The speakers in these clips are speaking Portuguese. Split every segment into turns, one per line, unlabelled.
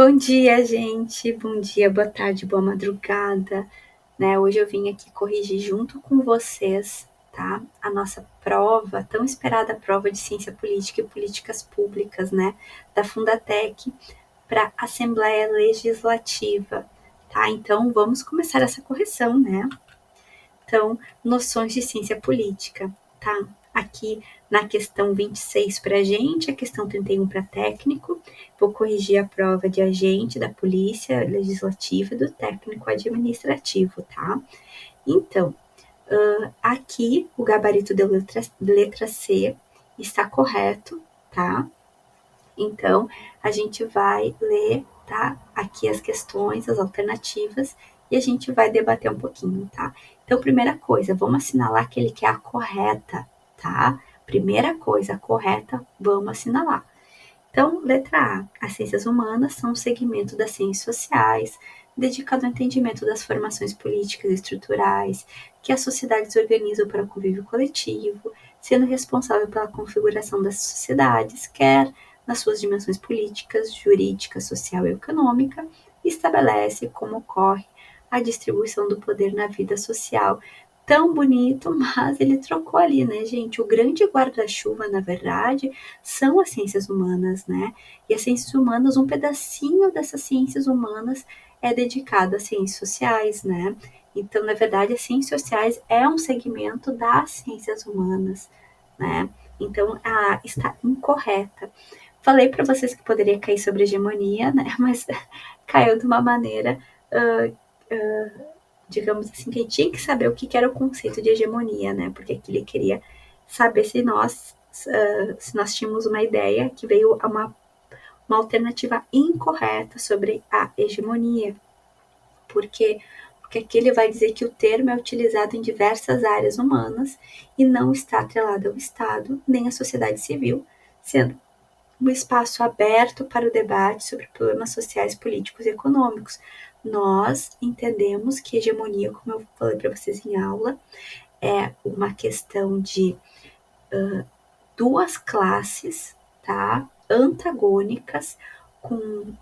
Bom dia, gente. Bom dia, boa tarde, boa madrugada, né? Hoje eu vim aqui corrigir junto com vocês, tá? A nossa prova, tão esperada prova de Ciência Política e Políticas Públicas, né? Da Fundatec para Assembleia Legislativa, tá? Então, vamos começar essa correção, né? Então, noções de ciência política, tá? Aqui na questão 26 para gente, a questão 31 para técnico. Vou corrigir a prova de agente da polícia legislativa e do técnico administrativo, tá? Então, aqui o gabarito da letra C está correto, tá? Então, a gente vai ler, tá? Aqui as questões, as alternativas, e a gente vai debater um pouquinho, tá? Então, primeira coisa, vamos assinalar aquele que é a correta, tá? Primeira coisa, a correta, vamos assinalar. Então, letra A. As ciências humanas são um segmento das ciências sociais, dedicado ao entendimento das formações políticas e estruturais que as sociedades organizam para o convívio coletivo, sendo responsável pela configuração das sociedades, quer nas suas dimensões políticas, jurídica, social e econômica, e estabelece como ocorre a distribuição do poder na vida social. Tão bonito, mas ele trocou ali, né, gente? O grande guarda-chuva, na verdade, são as ciências humanas, né? E as ciências humanas, um pedacinho dessas ciências humanas é dedicado às ciências sociais, né? Então, na verdade, as ciências sociais é um segmento das ciências humanas, né? Então, está incorreta. Falei para vocês que poderia cair sobre hegemonia, né? Mas caiu de uma maneira, digamos assim, que tinha que saber o que era o conceito de hegemonia, né? Porque aqui ele queria saber se nós tínhamos uma ideia que veio a uma alternativa incorreta sobre a hegemonia. Porque aqui ele vai dizer que o termo é utilizado em diversas áreas humanas e não está atrelado ao Estado nem à sociedade civil, sendo um espaço aberto para o debate sobre problemas sociais, políticos e econômicos. Nós entendemos que hegemonia, como eu falei para vocês em aula, é uma questão de duas classes, tá? Antagônicas, com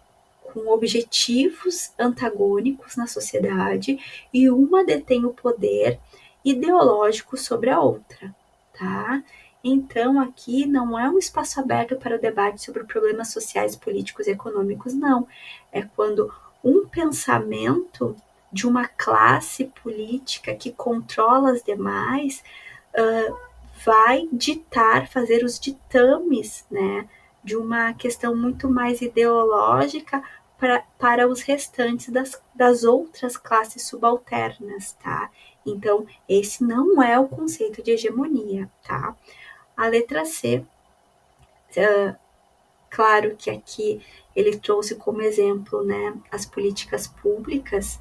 objetivos antagônicos na sociedade, e uma detém o poder ideológico sobre a outra, tá? Então, aqui não é um espaço aberto para o debate sobre problemas sociais, políticos e econômicos, não. É quando um pensamento de uma classe política que controla as demais vai ditar, fazer os ditames, né, de uma questão muito mais ideológica para os restantes das outras classes subalternas, tá? Então, esse não é o conceito de hegemonia, tá? A letra C, claro que aqui ele trouxe como exemplo, né, as políticas públicas,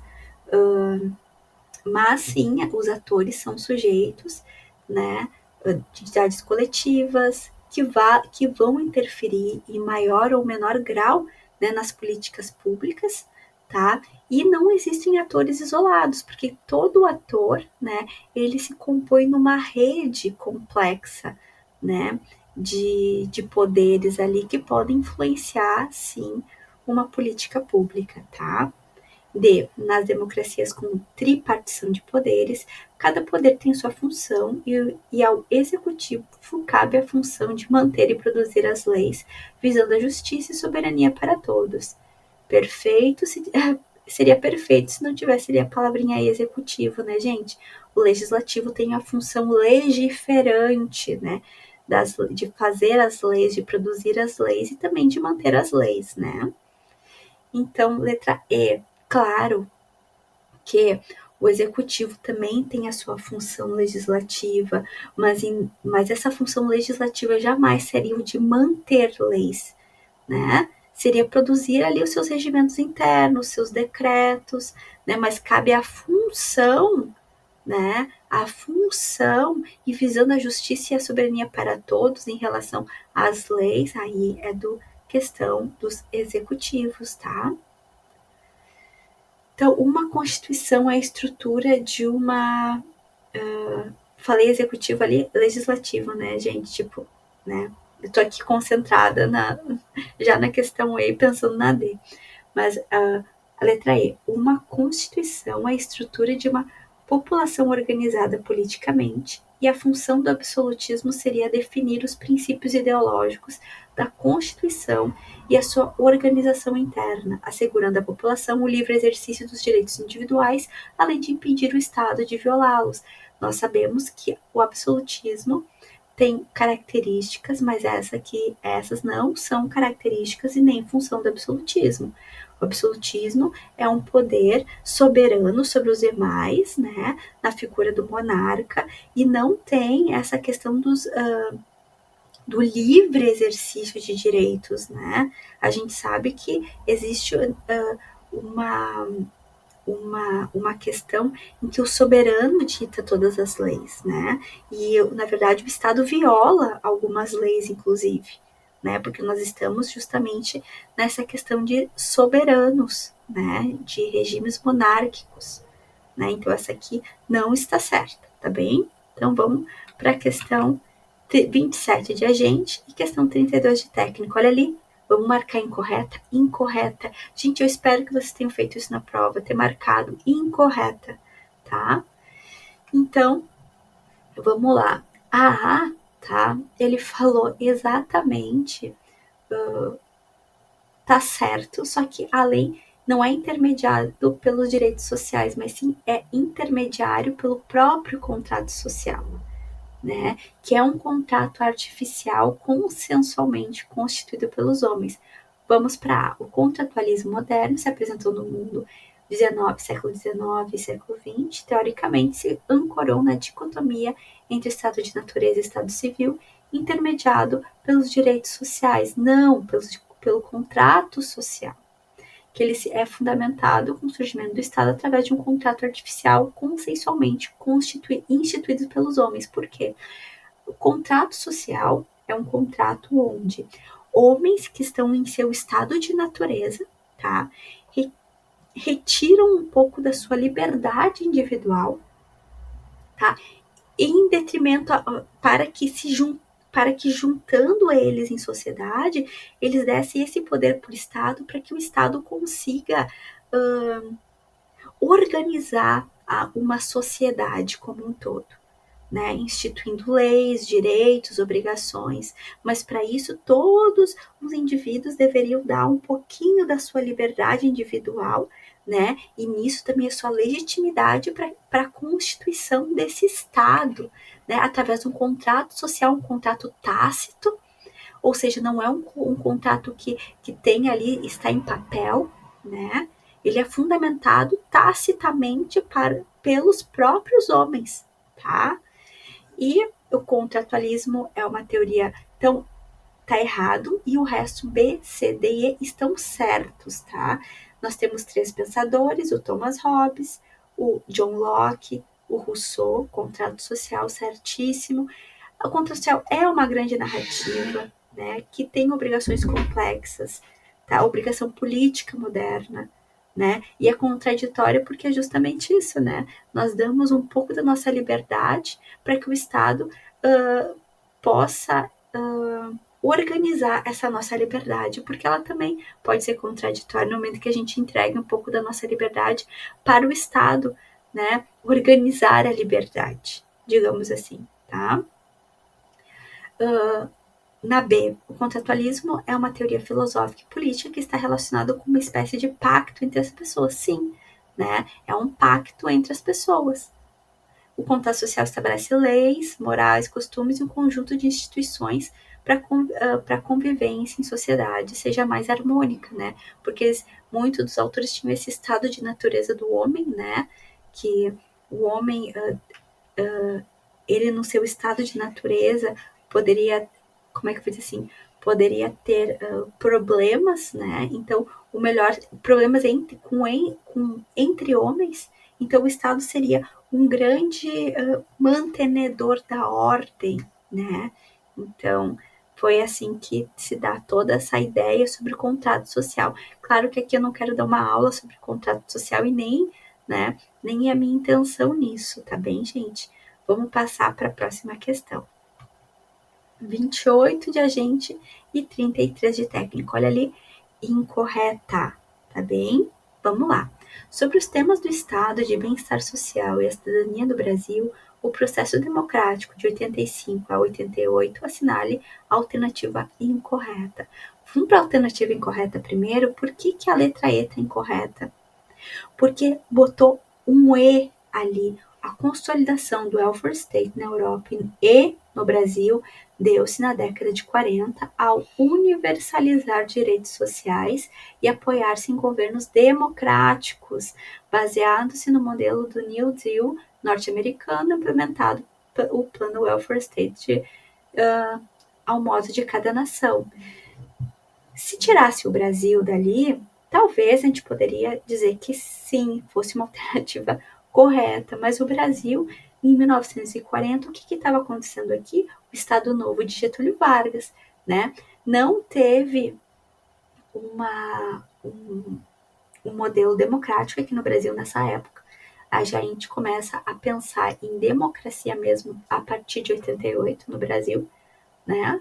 mas sim, os atores são sujeitos, né, de entidades coletivas que vão interferir em maior ou menor grau, né, nas políticas públicas, tá? E não existem atores isolados, porque todo ator, né, ele se compõe numa rede complexa, né, de poderes ali que podem influenciar, sim, uma política pública, tá? Nas democracias com tripartição de poderes, cada poder tem sua função e ao executivo cabe a função de manter e produzir as leis, visando a justiça e soberania para todos. Perfeito, seria perfeito se não tivesse ali a palavrinha executivo, né, gente? O legislativo tem a função legiferante, né? De fazer as leis, de produzir as leis e também de manter as leis, né? Então, letra E, claro, que o executivo também tem a sua função legislativa, mas essa função legislativa jamais seria o de manter leis, né? Seria produzir ali os seus regimentos internos, seus decretos, né? Mas cabe a função, né? A função e visando a justiça e a soberania para todos em relação às leis, aí é do questão dos executivos, tá? Então, uma constituição é a estrutura de uma. Falei executivo ali, legislativo, né, gente? Tipo, né? Eu tô aqui concentrada já na questão E, pensando na D. Mas a letra E, uma constituição é a estrutura de uma população organizada politicamente, e a função do absolutismo seria definir os princípios ideológicos da Constituição e a sua organização interna, assegurando à população o livre exercício dos direitos individuais, além de impedir o Estado de violá-los. Nós sabemos que o absolutismo tem características, mas essas não são características e nem função do absolutismo. O absolutismo é um poder soberano sobre os demais, né, na figura do monarca, e não tem essa questão do livre exercício de direitos, né? A gente sabe que existe uma uma questão em que o soberano dita todas as leis, né? E, na verdade, o Estado viola algumas leis, inclusive, né? Porque nós estamos justamente nessa questão de soberanos, né? De regimes monárquicos, né? Então, essa aqui não está certa, tá bem? Então, vamos para a questão 27 de agente e questão 32 de técnico. Olha ali, vamos marcar incorreta? Incorreta. Gente, eu espero que vocês tenham feito isso na prova, ter marcado incorreta, tá? Então, vamos lá. A, tá? Ele falou exatamente, tá certo, só que a lei não é intermediado pelos direitos sociais, mas sim é intermediário pelo próprio contrato social, né? Que é um contrato artificial consensualmente constituído pelos homens. Vamos para A. O contratualismo moderno se apresentou no mundo século XIX e século XX, teoricamente se ancorou na dicotomia entre estado de natureza e estado civil, intermediado pelos direitos sociais, não pelo contrato social, que ele é fundamentado com o surgimento do Estado através de um contrato artificial consensualmente instituído pelos homens. Por quê? O contrato social é um contrato onde homens que estão em seu estado de natureza, tá, retiram um pouco da sua liberdade individual, tá, em detrimento para que juntando eles em sociedade, eles dessem esse poder para o Estado, para que o Estado consiga organizar uma sociedade como um todo, né, instituindo leis, direitos, obrigações, mas para isso todos os indivíduos deveriam dar um pouquinho da sua liberdade individual, né, e nisso também a sua legitimidade para a constituição desse Estado, né, através de um contrato social, um contrato tácito, ou seja, não é um contrato que tem ali, está em papel, né, ele é fundamentado tacitamente pelos próprios homens, tá? E o contratualismo é uma teoria, então tá errado, e o resto B, C, D e E estão certos, tá? Nós temos três pensadores, o Thomas Hobbes, o John Locke, o Rousseau, contrato social certíssimo. O contrato social é uma grande narrativa, né, que tem obrigações complexas, tá? Obrigação política moderna, né? E é contraditório porque é justamente isso, né? Nós damos um pouco da nossa liberdade para que o Estado possa organizar essa nossa liberdade, porque ela também pode ser contraditória no momento que a gente entrega um pouco da nossa liberdade para o Estado, né? Organizar a liberdade, digamos assim, tá? Na B, o contratualismo é uma teoria filosófica e política que está relacionada com uma espécie de pacto entre as pessoas. Sim, né? É um pacto entre as pessoas. O contrato social estabelece leis, morais, costumes e um conjunto de instituições para a convivência em sociedade seja mais harmônica, né? Porque muitos dos autores tinham esse estado de natureza do homem, né? Que o homem, ele no seu estado de natureza poderia, como é que eu vou dizer assim, poderia ter problemas, né? Então, o melhor, problemas entre homens, então o Estado seria um grande mantenedor da ordem, né? Então, foi assim que se dá toda essa ideia sobre o contrato social. Claro que aqui eu não quero dar uma aula sobre contrato social e nem, né, nem é a minha intenção nisso, tá bem, gente? Vamos passar para a próxima questão. 28 de agente e 33 de técnico. Olha ali, incorreta, tá bem? Vamos lá. Sobre os temas do Estado de bem-estar social e a cidadania do Brasil, o processo democrático de 85 a 88 assinale a alternativa incorreta. Vamos para a alternativa incorreta primeiro. Por que a letra E está incorreta? Porque botou um E ali. A consolidação do welfare state na Europa e no Brasil deu-se na década de 40 ao universalizar direitos sociais e apoiar-se em governos democráticos, baseado-se no modelo do New Deal norte-americano, implementado o plano welfare state ao modo de cada nação. Se tirasse o Brasil dali, talvez a gente poderia dizer que sim, fosse uma alternativa correta, mas o Brasil, em 1940, o que estava acontecendo aqui? O Estado Novo de Getúlio Vargas, né? Não teve um modelo democrático aqui no Brasil nessa época. A gente começa a pensar em democracia mesmo a partir de 88 no Brasil, né?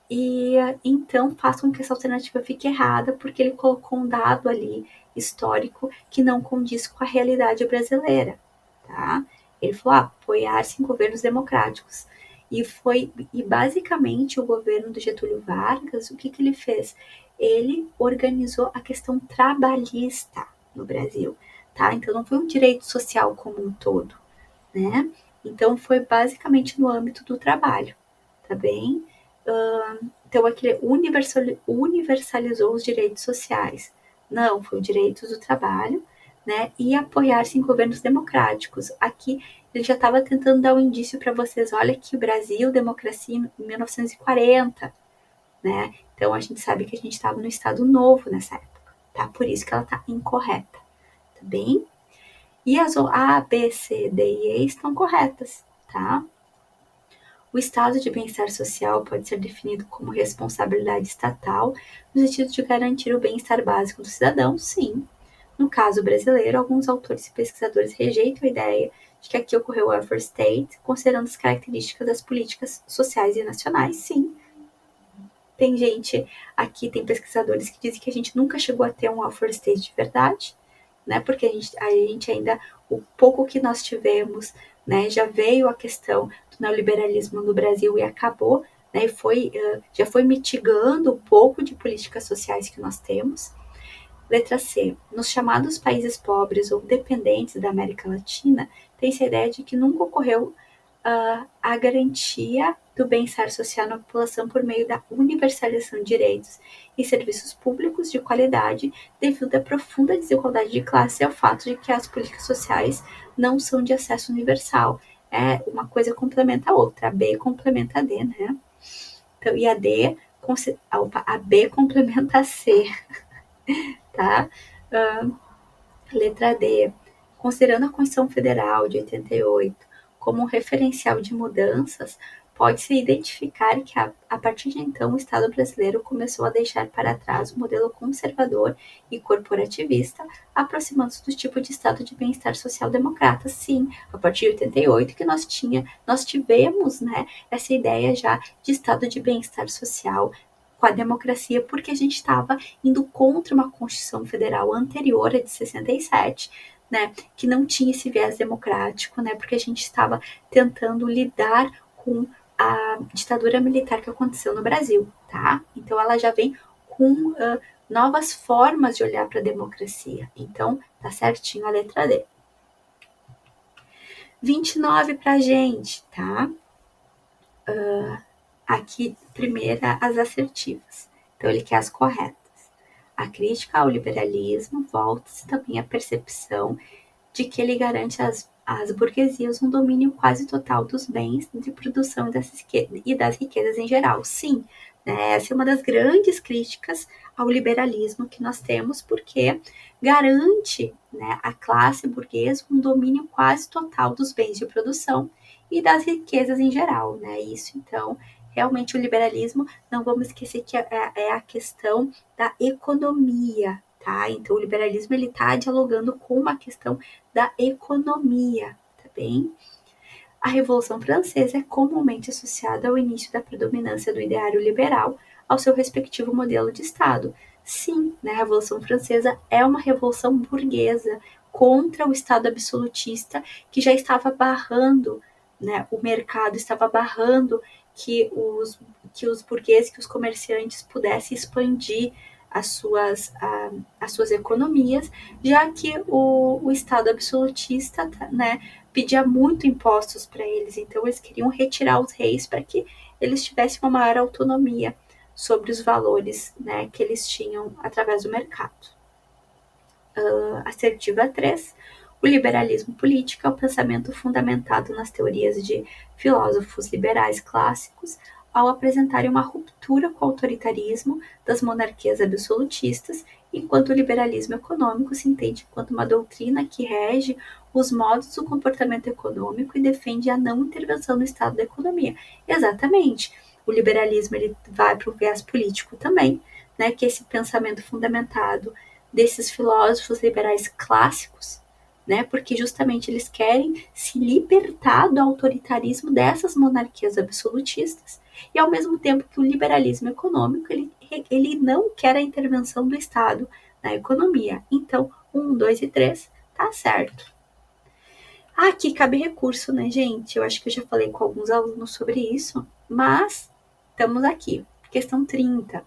E então faz com que essa alternativa fique errada, porque ele colocou um dado ali histórico que não condiz com a realidade brasileira, tá? Ele falou apoiar-se em governos democráticos. E basicamente o governo do Getúlio Vargas, o que ele fez? Ele organizou a questão trabalhista no Brasil, tá? Então não foi um direito social como um todo, né? Então foi basicamente no âmbito do trabalho, tá bem? Então, aquele universalizou os direitos sociais. Não, foi o direito do trabalho, né? E apoiar-se em governos democráticos. Aqui, ele já estava tentando dar um indício para vocês. Olha que o Brasil, democracia em 1940, né? Então, a gente sabe que a gente estava no Estado Novo nessa época, tá? Por isso que ela está incorreta, tá bem? E as A, B, C, D e E estão corretas, tá? O estado de bem-estar social pode ser definido como responsabilidade estatal, no sentido de garantir o bem-estar básico do cidadão, sim. No caso brasileiro, alguns autores e pesquisadores rejeitam a ideia de que aqui ocorreu o welfare state, considerando as características das políticas sociais e nacionais, sim. Tem gente aqui, tem pesquisadores que dizem que a gente nunca chegou a ter um welfare state de verdade, né? Porque a gente ainda, o pouco que nós tivemos, né, já veio a questão do neoliberalismo no Brasil e acabou, né, já foi mitigando um pouco de políticas sociais que nós temos. Letra C. Nos chamados países pobres ou dependentes da América Latina, tem-se a ideia de que nunca ocorreu a garantia do bem-estar social na população por meio da universalização de direitos e serviços públicos de qualidade, devido à profunda desigualdade de classe e ao fato de que as políticas sociais não são de acesso universal. Uma coisa complementa a outra, a B complementa a D, né? Então, e a B complementa a C, tá? Letra D. Considerando a Constituição Federal de 88 como um referencial de mudanças, pode-se identificar que, a partir de então, o Estado brasileiro começou a deixar para trás o modelo conservador e corporativista, aproximando-se do tipo de Estado de bem-estar social-democrata. Sim, a partir de 88 que nós tivemos, né, essa ideia já de Estado de bem-estar social com a democracia, porque a gente estava indo contra uma Constituição Federal anterior, a de 67, né, que não tinha esse viés democrático, né, porque a gente estava tentando lidar com a ditadura militar que aconteceu no Brasil, tá? Então ela já vem com novas formas de olhar para a democracia. Então tá certinho a letra D. 29 pra gente, tá? Aqui, primeira, as assertivas. Então ele quer as corretas. A crítica ao liberalismo volta-se também à percepção de que ele garante às burguesias um domínio quase total dos bens de produção e das riquezas em geral. Sim, né, essa é uma das grandes críticas ao liberalismo que nós temos, porque garante, né, à classe burguesa um domínio quase total dos bens de produção e das riquezas em geral. Né? Isso, então, realmente o liberalismo, não vamos esquecer que é a questão da economia, tá? Então, o liberalismo ele está dialogando com uma questão da economia, tá bem? A Revolução Francesa é comumente associada ao início da predominância do ideário liberal ao seu respectivo modelo de Estado. Sim, né, a Revolução Francesa é uma revolução burguesa contra o Estado absolutista que já estava barrando, né, o mercado estava barrando que os burgueses, que os comerciantes pudessem expandir as suas economias, já que o Estado absolutista, né, pedia muito impostos para eles, então eles queriam retirar os reis para que eles tivessem uma maior autonomia sobre os valores, né, que eles tinham através do mercado. Assertiva 3. O liberalismo político é o pensamento fundamentado nas teorias de filósofos liberais clássicos ao apresentarem uma ruptura com o autoritarismo das monarquias absolutistas, enquanto o liberalismo econômico se entende enquanto uma doutrina que rege os modos do comportamento econômico e defende a não intervenção no estado da economia. Exatamente. O liberalismo ele vai para o viés político também, né, que é esse pensamento fundamentado desses filósofos liberais clássicos, né, porque justamente eles querem se libertar do autoritarismo dessas monarquias absolutistas e ao mesmo tempo que o liberalismo econômico ele não quer a intervenção do Estado na economia. Então, 1, 2 e 3 tá certo. Aqui cabe recurso, né, gente? Eu acho que eu já falei com alguns alunos sobre isso, mas estamos aqui. Questão 30,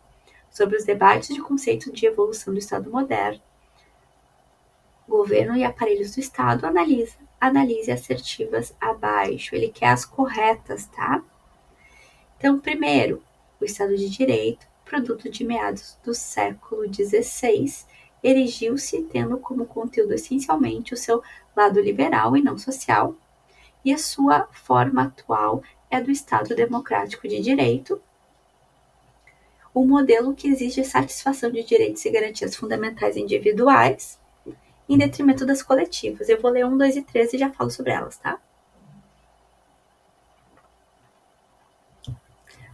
sobre os debates de conceito de evolução do Estado moderno. Governo e aparelhos do Estado, analise assertivas abaixo. Ele quer as corretas, tá? Então, primeiro, o Estado de Direito, produto de meados do século XVI, erigiu-se tendo como conteúdo essencialmente o seu lado liberal e não social, e a sua forma atual é do Estado democrático de direito, o modelo que exige satisfação de direitos e garantias fundamentais individuais, em detrimento das coletivas. Eu vou ler 1, 2 e 3 e já falo sobre elas, tá?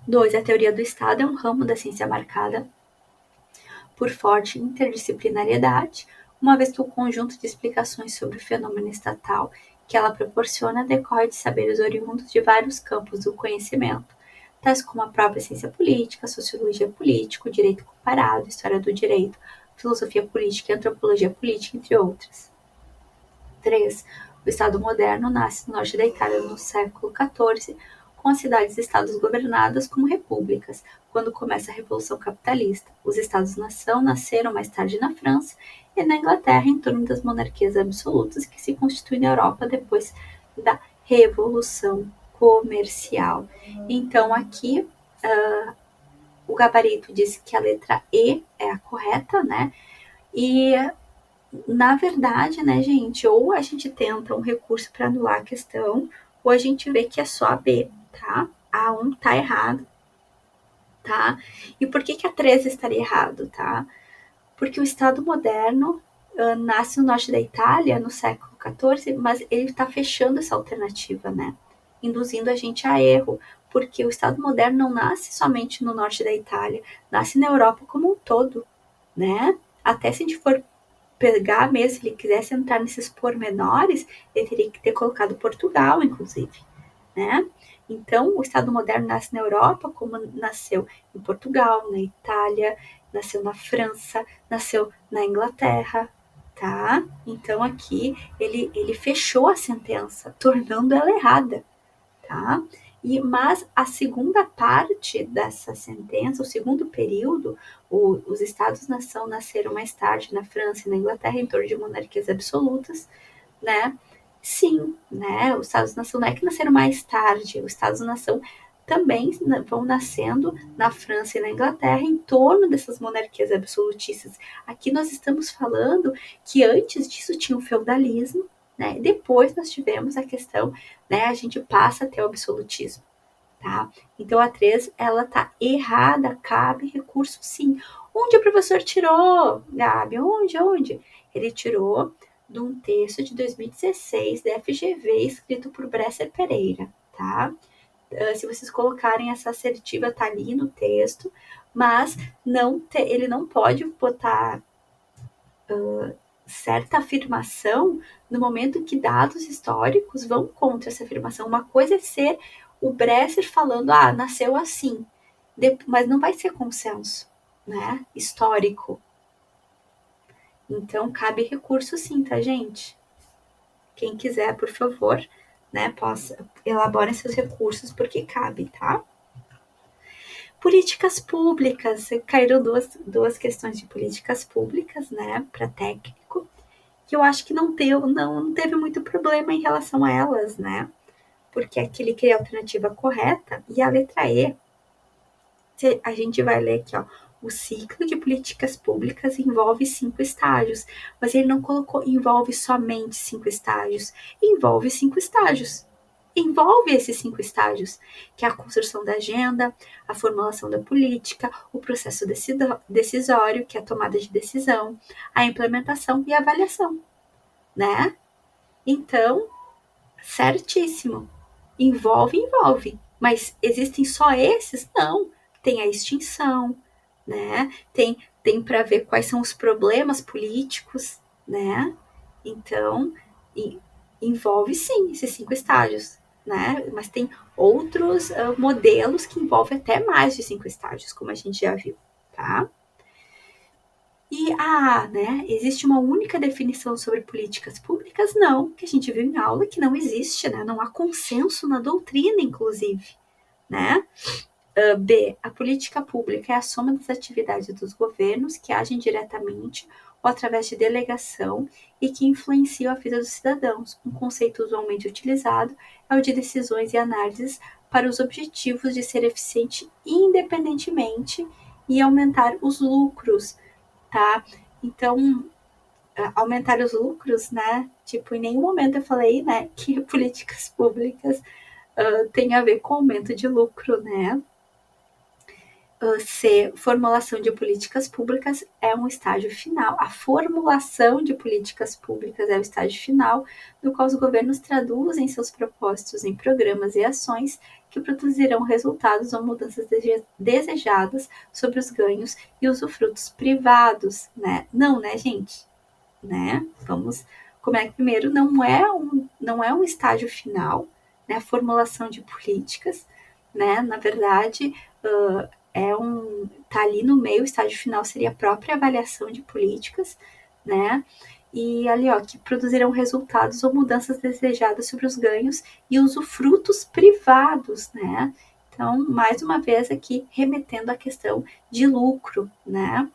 2. A teoria do Estado é um ramo da ciência marcada por forte interdisciplinariedade, uma vez que o conjunto de explicações sobre o fenômeno estatal que ela proporciona decorre de saberes oriundos de vários campos do conhecimento, tais como a própria ciência política, sociologia política, o direito comparado, história do direito, filosofia política e antropologia política, entre outras. 3. O Estado moderno nasce no norte da Itália no século XIV, com as cidades-estados governadas como repúblicas, quando começa a Revolução Capitalista. Os Estados-nação nasceram mais tarde na França e na Inglaterra em torno das monarquias absolutas que se constituem na Europa depois da Revolução Comercial. Então, aqui, o gabarito diz que a letra E é a correta, né? E na verdade, né, gente, ou a gente tenta um recurso para anular a questão, ou a gente vê que é só a B, tá? A 1 tá errado, tá? E por que a 13 estaria errado, tá? Porque o Estado moderno nasce no norte da Itália, no século XIV, mas ele está fechando essa alternativa, né? Induzindo a gente a erro, porque o Estado moderno não nasce somente no norte da Itália, nasce na Europa como um todo, né? Até se a gente for pegar mesmo, se ele quisesse entrar nesses pormenores, ele teria que ter colocado Portugal, inclusive, né? Então, o Estado moderno nasce na Europa, como nasceu em Portugal, na Itália, nasceu na França, nasceu na Inglaterra, tá? Então, aqui, ele fechou a sentença, tornando ela errada, tá? Mas a segunda parte dessa sentença, o segundo período, os Estados-nação nasceram mais tarde na França e na Inglaterra, em torno de monarquias absolutas, né? Sim, né? Os Estados-nação não é que nasceram mais tarde, os Estados-nação também vão nascendo na França e na Inglaterra em torno dessas monarquias absolutistas. Aqui nós estamos falando que antes disso tinha o feudalismo, né? Depois nós tivemos a questão, né? A gente passa até o absolutismo, tá? Então a 3 ela tá errada, cabe recurso sim. Onde o professor tirou, Gabi? Onde? Ele tirou de um texto de 2016 da FGV escrito por Bresser Pereira, tá? Se vocês colocarem essa assertiva tá ali no texto, mas ele não pode botar certa afirmação no momento que dados históricos vão contra essa afirmação. Uma coisa é ser o Bresser falando, nasceu assim, mas não vai ser consenso, né, histórico. Então, cabe recurso sim, tá, gente? Quem quiser, por favor, né, elaborem seus recursos, porque cabe, tá? Políticas públicas, caíram duas questões de políticas públicas, né, para técnico, que eu acho que não teve muito problema em relação a elas, né, porque aqui ele cria a alternativa correta, e a letra E, a gente vai ler aqui, ó, o ciclo de políticas públicas envolve 5 estágios, mas ele não colocou envolve somente 5 estágios, envolve 5 estágios. Envolve esses 5 estágios, que é a construção da agenda, a formulação da política, o processo decisório, que é a tomada de decisão, a implementação e a avaliação, né? Então, certíssimo. Envolve, mas existem só esses? Não. Tem a extinção, né? Tem para ver quais são os problemas políticos, né? Então, envolve sim esses 5 estágios, né? Mas tem outros modelos que envolvem até mais de 5 estágios, como a gente já viu, tá? E, né, existe uma única definição sobre políticas públicas? Não, que a gente viu em aula que não existe, né? Não há consenso na doutrina, inclusive, né? B, a política pública é a soma das atividades dos governos que agem diretamente ou através de delegação e que influenciam a vida dos cidadãos. Um conceito usualmente utilizado é o de decisões e análises para os objetivos de ser eficiente independentemente e aumentar os lucros, tá? Então, aumentar os lucros, né? Tipo, em nenhum momento eu falei, né, que políticas públicas tem a ver com aumento de lucro, né? C, formulação de políticas públicas é um estágio final. A formulação de políticas públicas é o estágio final, no qual os governos traduzem seus propósitos em programas e ações que produzirão resultados ou mudanças desejadas sobre os ganhos e usufrutos privados, né? Não, né, gente? Né? Vamos, como é que primeiro não é um estágio final, né? A formulação de políticas, né? Na verdade, tá ali no meio, o estágio final seria a própria avaliação de políticas, né? E ali, ó, que produzirão resultados ou mudanças desejadas sobre os ganhos e usufrutos privados, né? Então, mais uma vez aqui, remetendo à questão de lucro, né?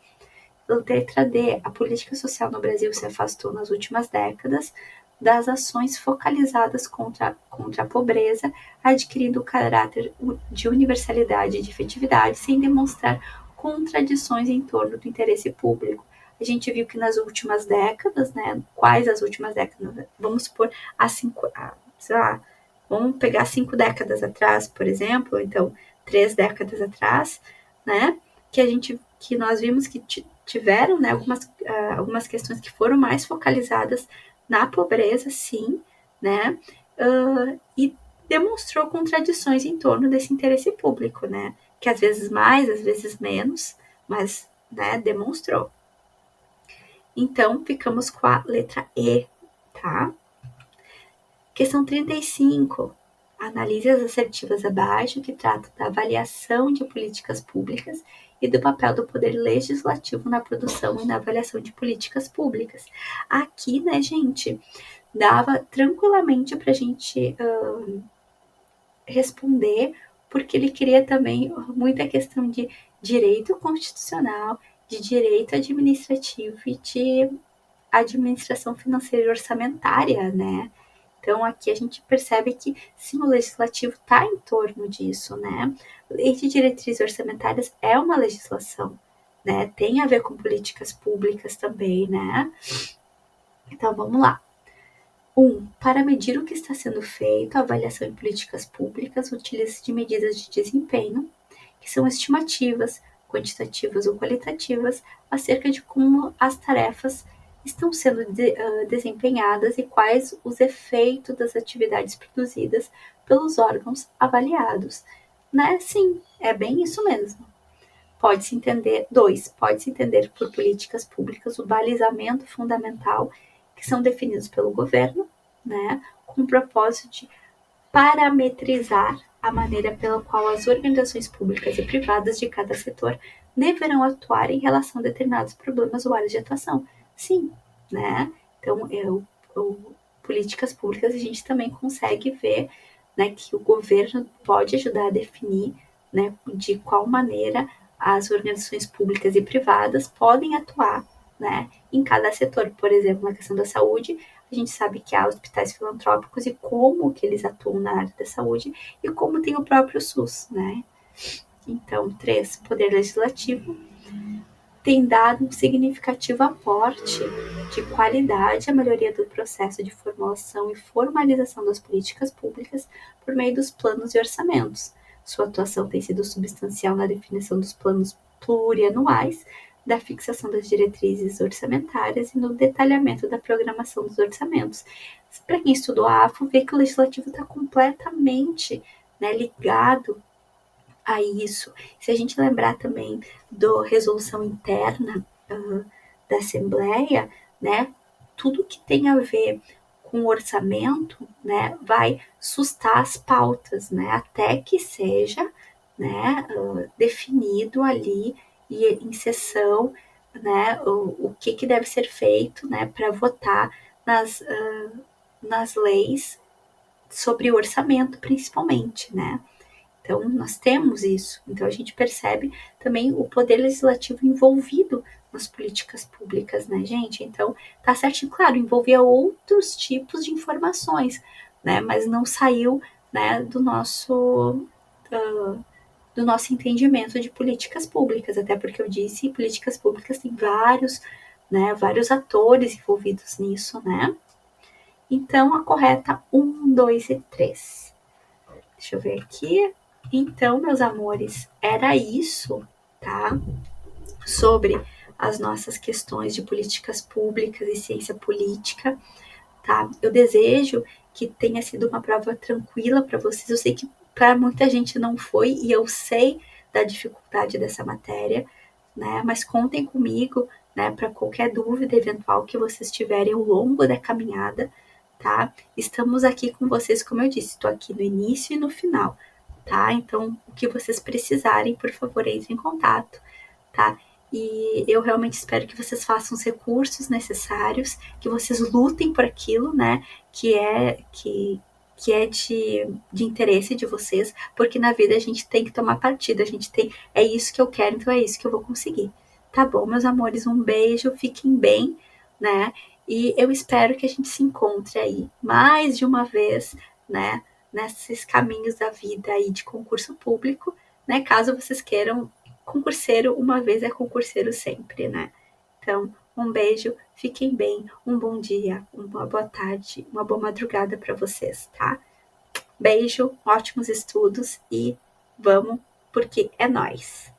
Letra D, a política social no Brasil se afastou nas últimas décadas das ações focalizadas contra a pobreza, adquirindo o caráter de universalidade e de efetividade, sem demonstrar contradições em torno do interesse público. A gente viu que nas últimas décadas, né? Quais as últimas décadas? Vamos supor, sei lá, vamos pegar 5 décadas atrás, por exemplo, então 3 décadas atrás, né? Que nós vimos que tiveram, né, algumas questões que foram mais focalizadas na pobreza, sim, né, e demonstrou contradições em torno desse interesse público, né, que às vezes mais, às vezes menos, mas, né, demonstrou. Então, ficamos com a letra E, tá? Questão 35. Analise as assertivas abaixo que tratam da avaliação de políticas públicas e do papel do poder legislativo na produção e na avaliação de políticas públicas. Aqui, né, gente, dava tranquilamente para a gente responder, porque ele queria também muita questão de direito constitucional, de direito administrativo e de administração financeira e orçamentária, né? Então, aqui a gente percebe que, sim, o legislativo está em torno disso, né? Lei de diretrizes orçamentárias é uma legislação, né? Tem a ver com políticas públicas também, né? Então, vamos lá. 1. Para medir o que está sendo feito, a avaliação em políticas públicas utiliza-se de medidas de desempenho, que são estimativas, quantitativas ou qualitativas, acerca de como as tarefas estão sendo desempenhadas e quais os efeitos das atividades produzidas pelos órgãos avaliados. Né? Sim, é bem isso mesmo. Pode-se entender, 2, pode-se entender por políticas públicas o balizamento fundamental que são definidos pelo governo, né, com o propósito de parametrizar a maneira pela qual as organizações públicas e privadas de cada setor deverão atuar em relação a determinados problemas ou áreas de atuação. Sim, né? Então, políticas públicas a gente também consegue ver, né, que o governo pode ajudar a definir, né, de qual maneira as organizações públicas e privadas podem atuar, né, em cada setor. Por exemplo, na questão da saúde, a gente sabe que há hospitais filantrópicos e como que eles atuam na área da saúde e como tem o próprio SUS, né? Então, 3, Poder Legislativo tem dado um significativo aporte de qualidade à melhoria do processo de formulação e formalização das políticas públicas por meio dos planos e orçamentos. Sua atuação tem sido substancial na definição dos planos plurianuais, da fixação das diretrizes orçamentárias e no detalhamento da programação dos orçamentos. Para quem estudou a AFO, vê que o legislativo está completamente, né, ligado a isso. Se a gente lembrar também da resolução interna da Assembleia, né, tudo que tem a ver com o orçamento, né, vai sustar as pautas, né, até que seja, né, definido ali e em sessão, né, o que deve ser feito, né, para votar nas leis sobre o orçamento, principalmente, né. Então, nós temos isso. Então, a gente percebe também o poder legislativo envolvido nas políticas públicas, né, gente? Então, tá certinho, claro, envolvia outros tipos de informações, né, mas não saiu, né, do nosso entendimento de políticas públicas, até porque eu disse, políticas públicas tem vários, né, vários atores envolvidos nisso, né? Então, a correta 1, 2 e 3. Deixa eu ver aqui. Então, meus amores, era isso, tá? Sobre as nossas questões de políticas públicas e ciência política, tá? Eu desejo que tenha sido uma prova tranquila para vocês. Eu sei que para muita gente não foi e eu sei da dificuldade dessa matéria, né? Mas contem comigo, né, para qualquer dúvida eventual que vocês tiverem ao longo da caminhada, tá? Estamos aqui com vocês, como eu disse, estou aqui no início e no final, tá? Então, o que vocês precisarem, por favor, entre em contato, tá? E eu realmente espero que vocês façam os recursos necessários, que vocês lutem por aquilo, né? Que é de interesse de vocês, porque na vida a gente tem que tomar partido, a gente tem, é isso que eu quero, então é isso que eu vou conseguir. Tá bom, meus amores, um beijo, fiquem bem, né? E eu espero que a gente se encontre aí mais de uma vez, né? Nesses caminhos da vida aí de concurso público, né? Caso vocês queiram concurseiro, uma vez é concurseiro sempre, né? Então, um beijo, fiquem bem, um bom dia, uma boa tarde, uma boa madrugada para vocês, tá? Beijo, ótimos estudos e vamos, porque é nóis!